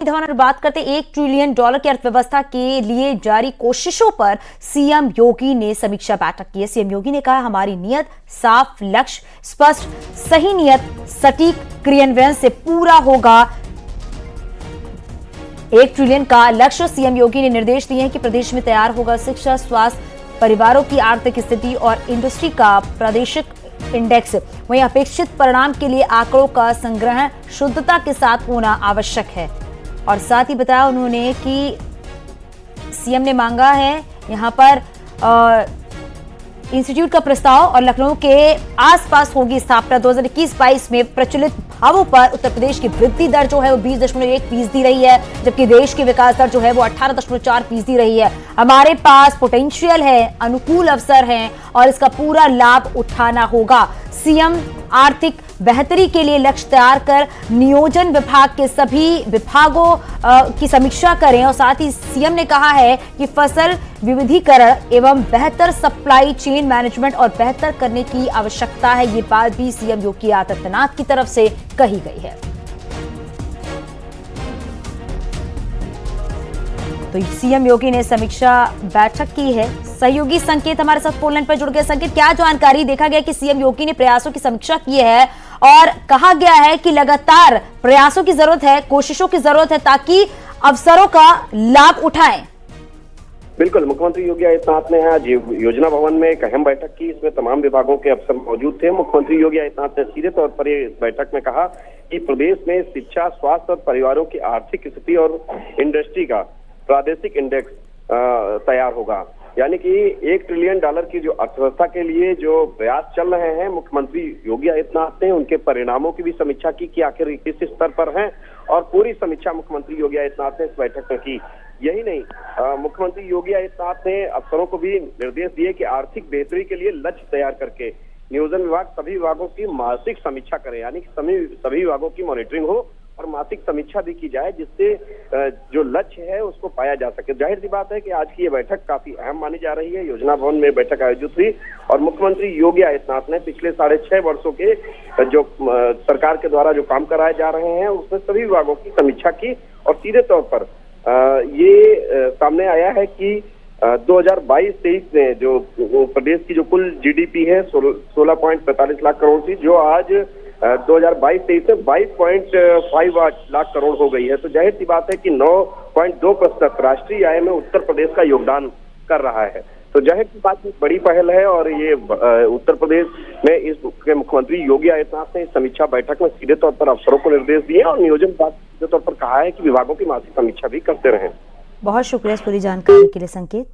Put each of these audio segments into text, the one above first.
धवन बात करते $1 ट्रिलियन की अर्थव्यवस्था के लिए जारी कोशिशों पर सीएम योगी ने समीक्षा बैठक की है। सीएम योगी ने कहा, हमारी नियत साफ, लक्ष्य स्पष्ट, सही नियत, सटीक क्रियान्वयन से पूरा होगा $1 ट्रिलियन का लक्ष्य। सीएम योगी ने निर्देश दिए हैं कि प्रदेश में तैयार होगा शिक्षा, स्वास्थ्य, परिवारों की आर्थिक स्थिति और इंडस्ट्री का प्रादेशिक इंडेक्स। वहीं अपेक्षित परिणाम के लिए आंकड़ों का संग्रह शुद्धता के साथ होना आवश्यक है। और साथ ही बताया उन्होंने कि सीएम ने मांगा है यहां पर इंस्टीट्यूट का प्रस्ताव और लखनऊ के आसपास होगी स्थापना। 2021-22 में प्रचलित भावों पर उत्तर प्रदेश की वृद्धि दर जो है वो 20.1% रही है, जबकि देश की विकास दर जो है वो 18.4% रही है। हमारे पास पोटेंशियल है, अनुकूल अवसर हैं और इसका पूरा लाभ उठाना होगा। सीएम आर्थिक बेहतरी के लिए लक्ष्य तैयार कर नियोजन विभाग के सभी विभागों की समीक्षा करें। और साथ ही सीएम ने कहा है कि फसल विविधीकरण एवं बेहतर सप्लाई चेन मैनेजमेंट और बेहतर करने की आवश्यकता है। ये बात भी सीएम योगी आदित्यनाथ की तरफ से कही गई है। तो सीएम योगी ने समीक्षा बैठक की है। सहयोगी संकेत हमारे साथ फोन लाइन पर जुड़ गए। संकेत, क्या जानकारी? देखा गया कि सीएम योगी ने प्रयासों की समीक्षा की है और कहा गया है कि लगातार प्रयासों की जरूरत है, कोशिशों की जरूरत है ताकि अवसरों का लाभ उठाएं। बिल्कुल, मुख्यमंत्री योगी आदित्यनाथ ने आज योजना भवन में एक अहम बैठक की। इसमें तमाम विभागों के अफसर मौजूद थे। मुख्यमंत्री योगी आदित्यनाथ ने सीधे तौर पर इस बैठक में कहा कि प्रदेश में शिक्षा, स्वास्थ्य और परिवारों की आर्थिक स्थिति और इंडस्ट्री का प्रादेशिक इंडेक्स तैयार होगा। यानी कि $1 ट्रिलियन की जो अर्थव्यवस्था के लिए जो प्रयास चल रहे हैं, मुख्यमंत्री योगी आदित्यनाथ ने उनके परिणामों की भी समीक्षा की कि आखिर किस स्तर पर हैं, और पूरी समीक्षा मुख्यमंत्री योगी आदित्यनाथ ने इस बैठक में की। यही नहीं, मुख्यमंत्री योगी आदित्यनाथ ने अफसरों को भी निर्देश दिए कि आर्थिक बेहतरी के लिए लक्ष्य तैयार करके नियोजन विभाग सभी विभागों की मासिक समीक्षा करे, यानी कि सभी विभागों की मॉनिटरिंग हो और मासिक समीक्षा भी की जाए, जिससे जो लक्ष्य है उसको पाया जा सके। जाहिर सी बात है कि आज की ये बैठक काफी अहम मानी जा रही है। योजना भवन में बैठक आयोजित हुई और मुख्यमंत्री योगी आदित्यनाथ ने पिछले 6.5 वर्षों के जो सरकार के द्वारा जो काम कराए जा रहे हैं उसमें सभी विभागों की समीक्षा की। और सीधे तौर पर ये सामने आया है कि 2022-23 में जो प्रदेश की जो कुल जीडीपी है 16.45 लाख करोड़ थी, जो आज 2022-23 में 22.5 लाख करोड़ हो गई है। तो जाहिर सी बात है कि 9.2% राष्ट्रीय आय में उत्तर प्रदेश का योगदान कर रहा है। तो जाहिर सी बात बड़ी पहल है और ये उत्तर प्रदेश में इसके मुख्यमंत्री योगी आदित्यनाथ ने इस समीक्षा बैठक में सीधे तौर पर अफसरों को निर्देश दिए और नियोजन विभाग सीधे तौर पर कहा है कि विभागों की मासिक समीक्षा भी करते रहें। बहुत शुक्रिया इस पूरी जानकारी के लिए संकेत।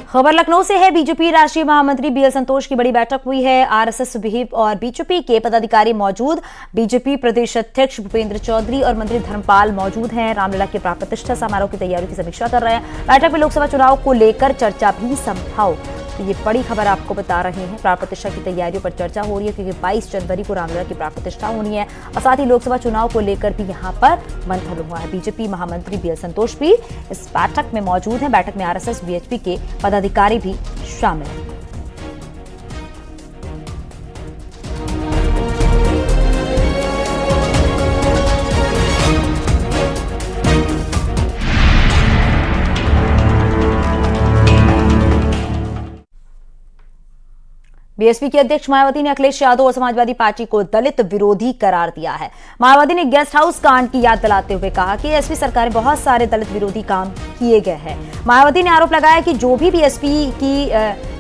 खबर लखनऊ से है। बीजेपी राष्ट्रीय महामंत्री बीएल संतोष की बड़ी बैठक हुई है। आरएसएस, विहिप और बीजेपी के पदाधिकारी मौजूद। बीजेपी प्रदेश अध्यक्ष भूपेंद्र चौधरी और मंत्री धर्मपाल मौजूद हैं। रामलला के प्राण प्रतिष्ठा समारोह की तैयारियों की समीक्षा कर रहे हैं। बैठक में लोकसभा चुनाव को लेकर चर्चा भी संभव। तो ये बड़ी खबर आपको बता रहे हैं। प्राण प्रतिष्ठा की तैयारियों पर चर्चा हो रही है क्योंकि 22 जनवरी को रामलला की प्राण प्रतिष्ठा होनी है और साथ ही लोकसभा चुनाव को लेकर भी यहाँ पर मंथन हुआ है। बीजेपी महामंत्री बीएल संतोष भी इस बैठक में मौजूद हैं। बैठक में आरएसएस, बीएचपी के पदाधिकारी भी शामिल हैं। बीएसपी की अध्यक्ष मायावती ने अखिलेश यादव और समाजवादी पार्टी को दलित विरोधी करार दिया है। मायावती ने गेस्ट हाउस कांड की याद दिलाते हुए कहा कि एसपी सरकार में बहुत सारे दलित विरोधी काम किए गए हैं। मायावती ने आरोप लगाया कि जो भी बीएसपी की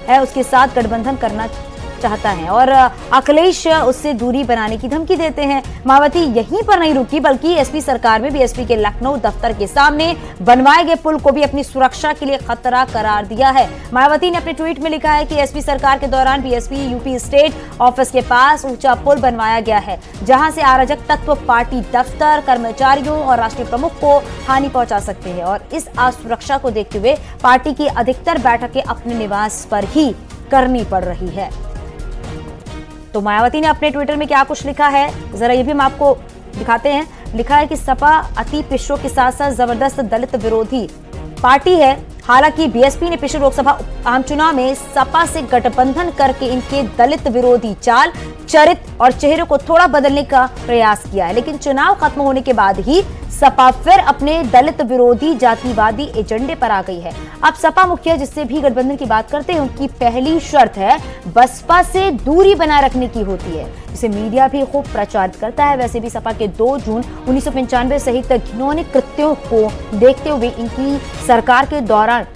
है उसके साथ गठबंधन करना चाहता है और अखिलेश उससे दूरी बनाने की धमकी देते हैं। मायावती यहीं पर नहीं रुकी बल्कि एसपी सरकार में बीएसपी के लखनऊ दफ्तर के सामने बनवाए गए पुल को भी अपनी सुरक्षा के लिए खतरा करार दिया है। मायावती ने अपने ट्वीट में लिखा है कि एसपी सरकार के दौरान बीएसपी यूपी स्टेट ऑफिस के पास ऊंचा पुल बनवाया गया है, जहां से अराजक तत्व पार्टी दफ्तर, कर्मचारियों और राष्ट्रीय प्रमुख को हानि पहुंचा सकते हैं और इस असुरक्षा को देखते हुए पार्टी की अधिकतर बैठकें अपने निवास पर ही करनी पड़ रही है। तो मायावती ने अपने ट्विटर में क्या कुछ लिखा है जरा ये भी हम आपको दिखाते हैं। लिखा है कि सपा अति पिछड़ों के साथ साथ जबरदस्त दलित विरोधी पार्टी है। हालांकि बीएसपी ने पिछले लोकसभा आम चुनाव में सपा से गठबंधन करके इनके दलित विरोधी चाल चरित्र और चेहरे को थोड़ा बदलने का प्रयास किया है, लेकिन चुनाव खत्म होने के बाद ही सपा फिर अपने दलित विरोधी जातिवादी एजेंडे पर आ गई है। अब सपा मुखिया जिससे भी गठबंधन की बात करते हैं, उनकी पहली शर्त है बसपा से दूरी बनाए रखने की होती है, जिसे मीडिया भी खूब प्रचारित करता है। वैसे भी सपा के 2 जून 1995 सहित घिनौने कृत्यों को देखते हुए इनकी सरकार के दौरान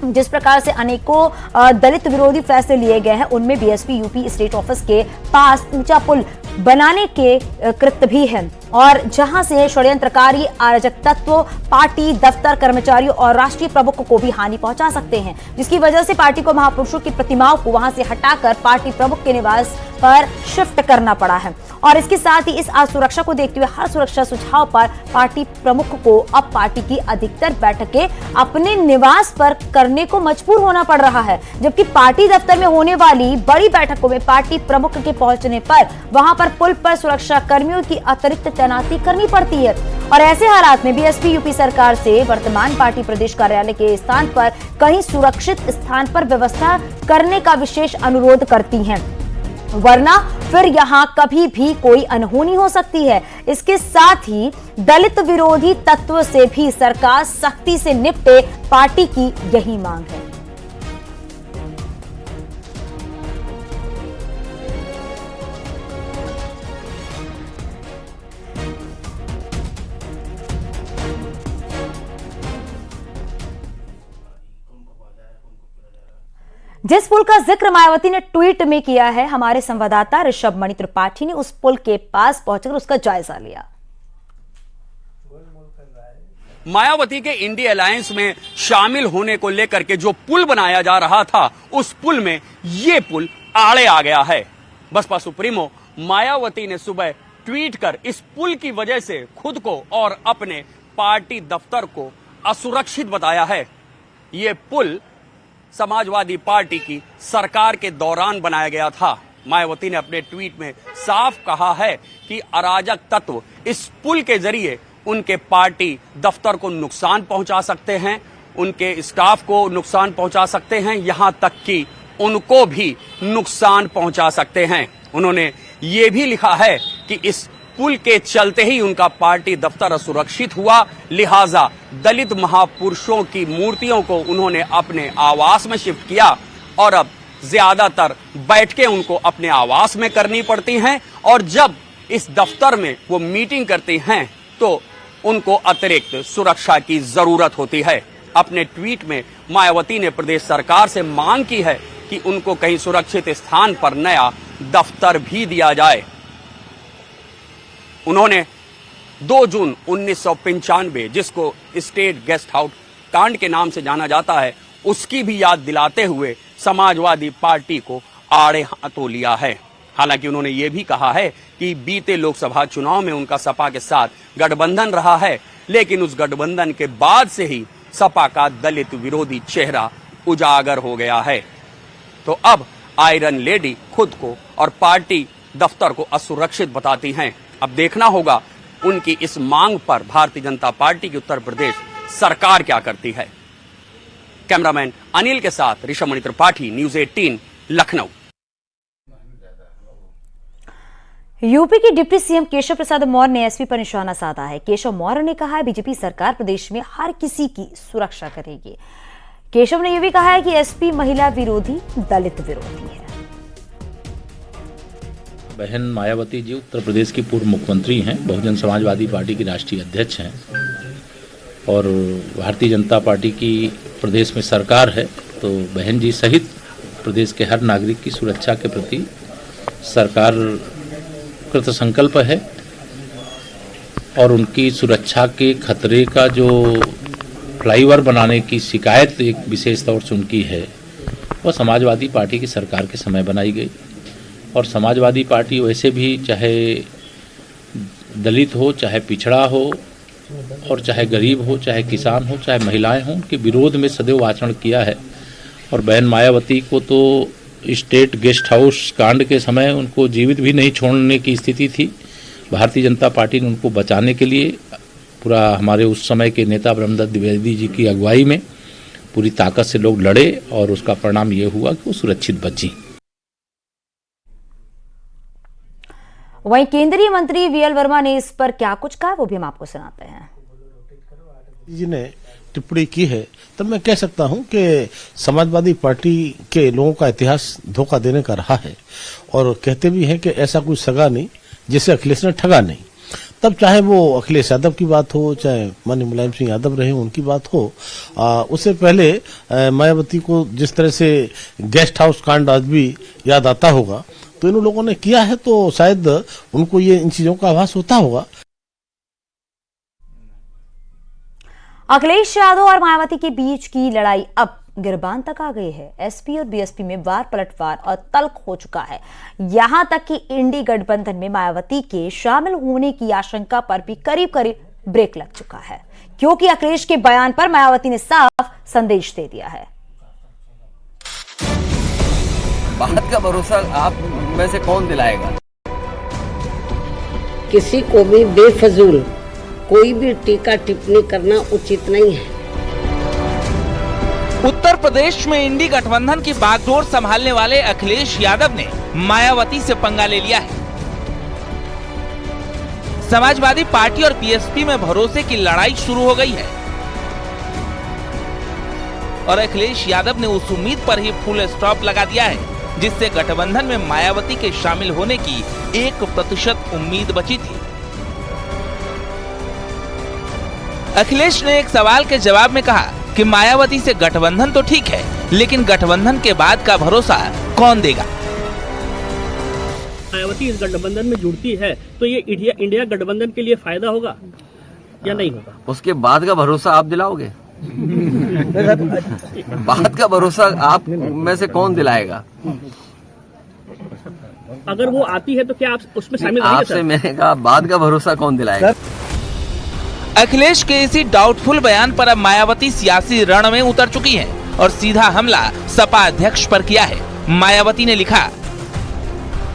जिस प्रकार से अनेकों दलित विरोधी फैसले लिए गए हैं, उनमें बीएसपी यूपी स्टेट ऑफिस के पास ऊंचा पुल बनाने के कृत्य भी हैं, और जहां से षड्यंत्रकारी अराजक तत्व पार्टी दफ्तर कर्मचारियों और राष्ट्रीय प्रमुख को भी हानि पहुंचा सकते हैं, जिसकी वजह से पार्टी को महापुरुषों की प्रतिमाओं को वहां से हटाकर पार्टी प्रमुख के निवास पर शिफ्ट करना पड़ा है। और इसके साथ ही इस असुरक्षा को देखते हुए हर सुरक्षा सुझाव पर पार्टी प्रमुख को अब पार्टी की अधिकतर बैठकें अपने निवास पर करने को मजबूर होना पड़ रहा है, जबकि पार्टी दफ्तर में होने वाली बड़ी बैठकों में पार्टी प्रमुख के पहुंचने पर वहां पर पुल पर सुरक्षा कर्मियों की अतिरिक्त तैनाती करनी पड़ती है। और ऐसे हालात में बीएसपी यूपी सरकार से वर्तमान पार्टी प्रदेश कार्यालय के स्थान पर कहीं सुरक्षित स्थान पर व्यवस्था करने का विशेष अनुरोध करती है, वरना फिर यहां कभी भी कोई अनहोनी हो सकती है। इसके साथ ही दलित विरोधी तत्व से भी सरकार सख्ती से निपटे, पार्टी की यही मांग है। जिस पुल का जिक्र मायावती ने ट्वीट में किया है, हमारे संवाददाता ऋषभ मणि त्रिपाठी ने उस पुल के पास पहुंचकर उसका जायजा लिया। मायावती के इंडिया अलायंस में शामिल होने को लेकर के जो पुल बनाया जा रहा था, उस पुल में ये पुल आड़े आ गया है। बसपा सुप्रीमो मायावती ने सुबह ट्वीट कर इस पुल की वजह से खुद को और अपने पार्टी दफ्तर को असुरक्षित बताया है। ये पुल समाजवादी पार्टी की सरकार के दौरान बनाया गया था। मायावती ने अपने ट्वीट में साफ कहा है कि अराजक तत्व इस पुल के जरिए उनके पार्टी दफ्तर को नुकसान पहुंचा सकते हैं, उनके स्टाफ को नुकसान पहुंचा सकते हैं, यहां तक कि उनको भी नुकसान पहुंचा सकते हैं। उन्होंने ये भी लिखा है कि इस पुल के चलते ही उनका पार्टी दफ्तर असुरक्षित हुआ, लिहाजा दलित महापुरुषों की मूर्तियों को उन्होंने अपने आवास में शिफ्ट किया और अब ज्यादातर बैठकें उनको अपने आवास में करनी पड़ती हैं, और जब इस दफ्तर में वो मीटिंग करती हैं तो उनको अतिरिक्त सुरक्षा की जरूरत होती है। अपने ट्वीट में मायावती ने प्रदेश सरकार से मांग की है कि उनको कहीं सुरक्षित स्थान पर नया दफ्तर भी दिया जाए। उन्होंने 2 जून 1995 जिसको स्टेट गेस्ट हाउस कांड के नाम से जाना जाता है, उसकी भी याद दिलाते हुए समाजवादी पार्टी को आड़े हाथों लिया है। हालांकि उन्होंने ये भी कहा है कि बीते लोकसभा चुनाव में उनका सपा के साथ गठबंधन रहा है, लेकिन उस गठबंधन के बाद से ही सपा का दलित विरोधी चेहरा उजागर हो गया है। तो अब आयरन लेडी खुद को और पार्टी दफ्तर को असुरक्षित बताती हैं। अब देखना होगा उनकी इस मांग पर भारतीय जनता पार्टी की उत्तर प्रदेश सरकार क्या करती है। कैमरामैन अनिल के साथ ऋषभ मणि त्रिपाठी, न्यूज़ 18, लखनऊ। यूपी के डिप्टी सीएम केशव प्रसाद मौर्य ने एसपी पर निशाना साधा है। केशव मौर्य ने कहा है बीजेपी सरकार प्रदेश में हर किसी की सुरक्षा करेगी। केशव ने यह भी कहा है कि एसपी महिला विरोधी, दलित विरोधी है। बहन मायावती जी उत्तर प्रदेश की पूर्व मुख्यमंत्री हैं, बहुजन समाजवादी पार्टी की राष्ट्रीय अध्यक्ष हैं और भारतीय जनता पार्टी की प्रदेश में सरकार है। तो बहन जी सहित प्रदेश के हर नागरिक की सुरक्षा के प्रति सरकार कृत संकल्प है और उनकी सुरक्षा के खतरे का जो फ्लाईओवर बनाने की शिकायत एक विशेष तौर से उनकी है, वह समाजवादी पार्टी की सरकार के समय बनाई गई। और समाजवादी पार्टी वैसे भी चाहे दलित हो, चाहे पिछड़ा हो, और चाहे गरीब हो, चाहे किसान हो, चाहे महिलाएं हों, उनके विरोध में सदैव आचरण किया है। और बहन मायावती को तो स्टेट गेस्ट हाउस कांड के समय उनको जीवित भी नहीं छोड़ने की स्थिति थी। भारतीय जनता पार्टी ने उनको बचाने के लिए पूरा हमारे उस समय के नेता ब्रह्मदत्त द्विवेदी जी की अगुवाई में पूरी ताकत से लोग लड़े और उसका परिणाम ये हुआ कि वो सुरक्षित बची। वहीं केंद्रीय मंत्री वीएल वर्मा ने इस पर क्या कुछ कहा वो भी हम आपको सुनाते हैं। जी ने टिप्पणी की है तब मैं कह सकता हूं कि समाजवादी पार्टी के लोगों का इतिहास धोखा देने का रहा है और कहते भी हैं कि ऐसा कोई सगा नहीं जिसे अखिलेश ने ठगा नहीं। तब चाहे वो अखिलेश यादव की बात हो, चाहे माननीय मुलायम सिंह यादव रहे उनकी बात हो, उससे पहले मायावती को जिस तरह से गेस्ट हाउस कांड आज भी याद आता होगा, तो इन लोगों ने किया है तो शायद उनको ये इन चीजों का आभास होता होगा। अखिलेश यादव और मायावती के बीच की लड़ाई अब गिरबान तक आ गई है। एसपी और बीएसपी में वार पलटवार और तल्ख हो चुका है। यहां तक कि इंडी गठबंधन में मायावती के शामिल होने की आशंका पर भी करीब करीब ब्रेक लग चुका है, क्योंकि अखिलेश के बयान पर मायावती ने साफ संदेश दे दिया है। बात का भरोसा आप में से कौन दिलाएगा? किसी को भी बेफजूल कोई भी टीका टिप्पणी करना उचित नहीं है। उत्तर प्रदेश में इंडी गठबंधन की बागडोर संभालने वाले अखिलेश यादव ने मायावती से पंगा ले लिया है। समाजवादी पार्टी और बीएसपी में भरोसे की लड़ाई शुरू हो गई है और अखिलेश यादव ने उस उम्मीद पर ही फुल स्टॉप लगा दिया है जिससे गठबंधन में मायावती के शामिल होने की 1% उम्मीद बची थी। अखिलेश ने एक सवाल के जवाब में कहा कि मायावती से गठबंधन तो ठीक है, लेकिन गठबंधन के बाद का भरोसा कौन देगा? मायावती इस गठबंधन में जुड़ती है तो ये इंडिया गठबंधन के लिए फायदा होगा या नहीं होगा? उसके बाद का भरोसा आप दिलाओगे? बात का भरोसा आप में से कौन दिलाएगा? अगर वो आती है तो क्या आप उसमें शामिल रहेंगे? आपसे मैंने कहा बाद का भरोसा कौन दिलाएगा? अखिलेश के इसी डाउटफुल बयान पर अब मायावती सियासी रण में उतर चुकी हैं और सीधा हमला सपा अध्यक्ष पर किया है। मायावती ने लिखा,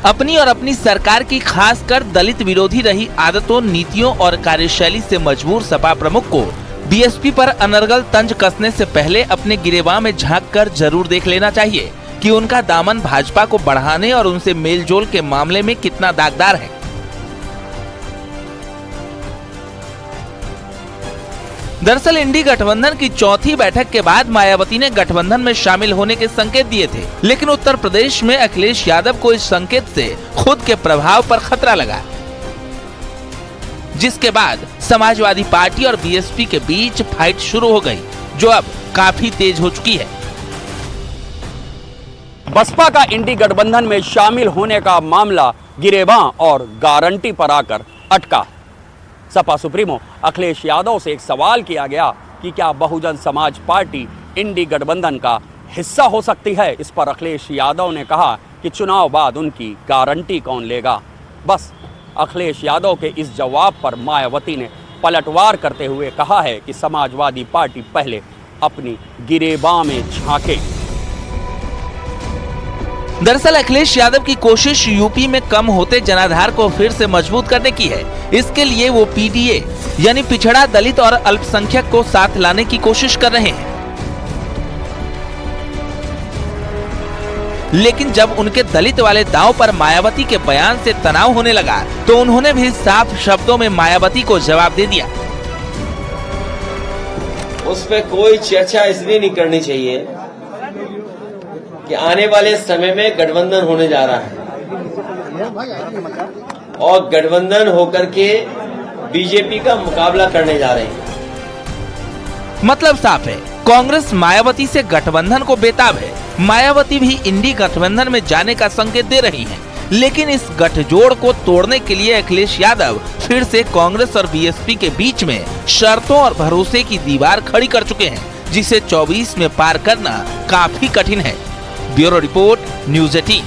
अपनी और अपनी सरकार की खासकर दलित विरोधी रही आदतों, नीतियों और कार्यशैली से मजबूर सपा प्रमुख को बीएसपी पर अनर्गल तंज कसने से पहले अपने गिरेबान में झांक कर जरूर देख लेना चाहिए कि उनका दामन भाजपा को बढ़ाने और उनसे मेलजोल के मामले में कितना दागदार है। दरअसल इंडी गठबंधन की चौथी बैठक के बाद मायावती ने गठबंधन में शामिल होने के संकेत दिए थे, लेकिन उत्तर प्रदेश में अखिलेश यादव को इस संकेत से खुद के प्रभाव पर खतरा लगा, जिसके बाद समाजवादी पार्टी और बीएसपी के बीच फाइट शुरू हो गई, जो अब काफी तेज हो चुकी है। बसपा का इंडी गठबंधन में शामिल होने का मामला गिरेबां और गारंटी पर आकर अटका। सपा सुप्रीमो अखिलेश यादव से एक सवाल किया गया कि क्या बहुजन समाज पार्टी इंडी गठबंधन का हिस्सा हो सकती है। इस पर अखिलेश यादव ने कहा कि चुनाव बाद उनकी गारंटी कौन लेगा। बस अखिलेश यादव के इस जवाब पर मायावती ने पलटवार करते हुए कहा है कि समाजवादी पार्टी पहले अपनी गिरेबां में झांके। दरअसल अखिलेश यादव की कोशिश यूपी में कम होते जनाधार को फिर से मजबूत करने की है। इसके लिए वो पीडीए यानी पिछड़ा, दलित और अल्पसंख्यक को साथ लाने की कोशिश कर रहे हैं। लेकिन जब उनके दलित वाले दांव पर मायावती के बयान से तनाव होने लगा तो उन्होंने भी साफ शब्दों में मायावती को जवाब दे दिया। उस पर कोई चर्चा इसलिए नहीं करनी चाहिए कि आने वाले समय में गठबंधन होने जा रहा है और गठबंधन होकर के बीजेपी का मुकाबला करने जा रहे हैं। मतलब साफ है, कांग्रेस मायावती से गठबंधन को बेताब है। मायावती भी इंडी गठबंधन में जाने का संकेत दे रही हैं। लेकिन इस गठजोड़ को तोड़ने के लिए अखिलेश यादव फिर से कांग्रेस और बीएसपी के बीच में शर्तों और भरोसे की दीवार खड़ी कर चुके हैं, जिसे 24 में पार करना काफी कठिन है। Bureau report, news 18।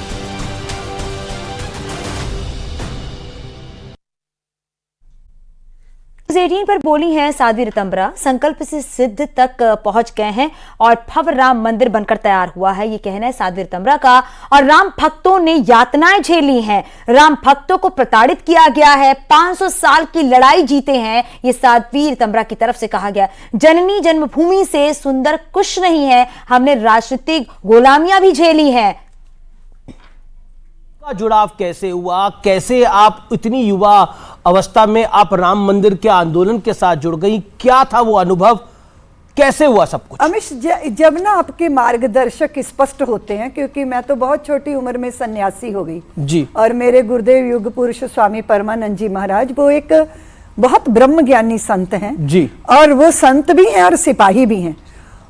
न्यूज़ 18 पर बोली हैं साध्वी ऋतंबरा। संकल्प से सिद्ध तक पहुंच गए हैं और भव्य राम मंदिर बनकर तैयार हुआ है, ये कहना है साध्वी ऋतंबरा का। और राम भक्तों ने यातनाएं झेली हैं, राम भक्तों को प्रताड़ित किया गया है, 500 साल की लड़ाई जीते हैं, ये साध्वी ऋतंबरा की तरफ से कहा गया। जननी जन्मभूमि से सुंदर कुछ नहीं है, हमने राजनीतिक गुलामियां भी झेली हैं। जुड़ाव कैसे हुआ, कैसे आप इतनी युवा अवस्था में आप राम मंदिर के आंदोलन के साथ जुड़ गई, क्या था वो अनुभव, कैसे हुआ सब कुछ? अमिश, जब ना आपके मार्गदर्शक स्पष्ट होते हैं, क्योंकि मैं तो बहुत छोटी उम्र में सन्यासी हो गई जी, और मेरे गुरुदेव युग पुरुष स्वामी परमानंद जी महाराज वो एक बहुत ब्रह्म ज्ञानी संत हैं जी, और वो संत भी हैं और सिपाही भी हैं।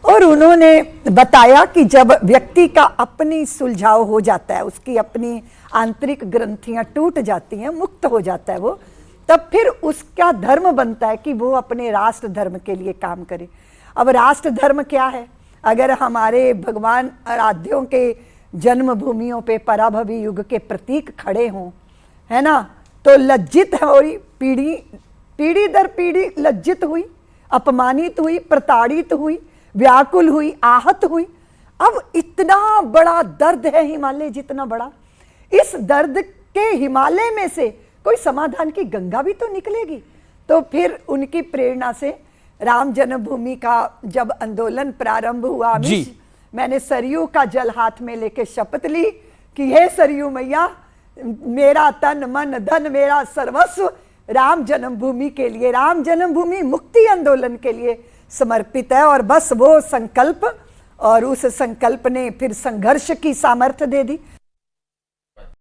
और उन्होंने बताया कि जब व्यक्ति का अपनी सुलझाव हो जाता है, उसकी अपनी आंतरिक ग्रंथियां टूट जाती हैं, मुक्त हो जाता है वो, तब फिर उसका धर्म बनता है कि वो अपने राष्ट्र धर्म के लिए काम करे। अब राष्ट्र धर्म क्या है? अगर हमारे भगवान आराध्यों के जन्मभूमियों पे पराभवी युग के प्रतीक खड़े हों, है ना, तो लज्जित है और पीढ़ी दर पीढ़ी लज्जित हुई, अपमानित हुई, प्रताड़ित हुई, व्याकुल हुई, आहत हुई। अब इतना बड़ा दर्द है, हिमालय जितना बड़ा, इस दर्द के हिमालय में से कोई समाधान की गंगा भी तो निकलेगी। तो फिर उनकी प्रेरणा से राम जन्मभूमि का जब आंदोलन प्रारंभ हुआ, मैंने सरयू का जल हाथ में लेके शपथ ली कि हे सरयू मैया, मेरा तन मन धन मेरा सर्वस्व राम जन्मभूमि के लिए, राम जन्मभूमि मुक्ति आंदोलन के लिए समर्पित है। और बस वो संकल्प, और उस संकल्प ने फिर संघर्ष की सामर्थ्य दे दी।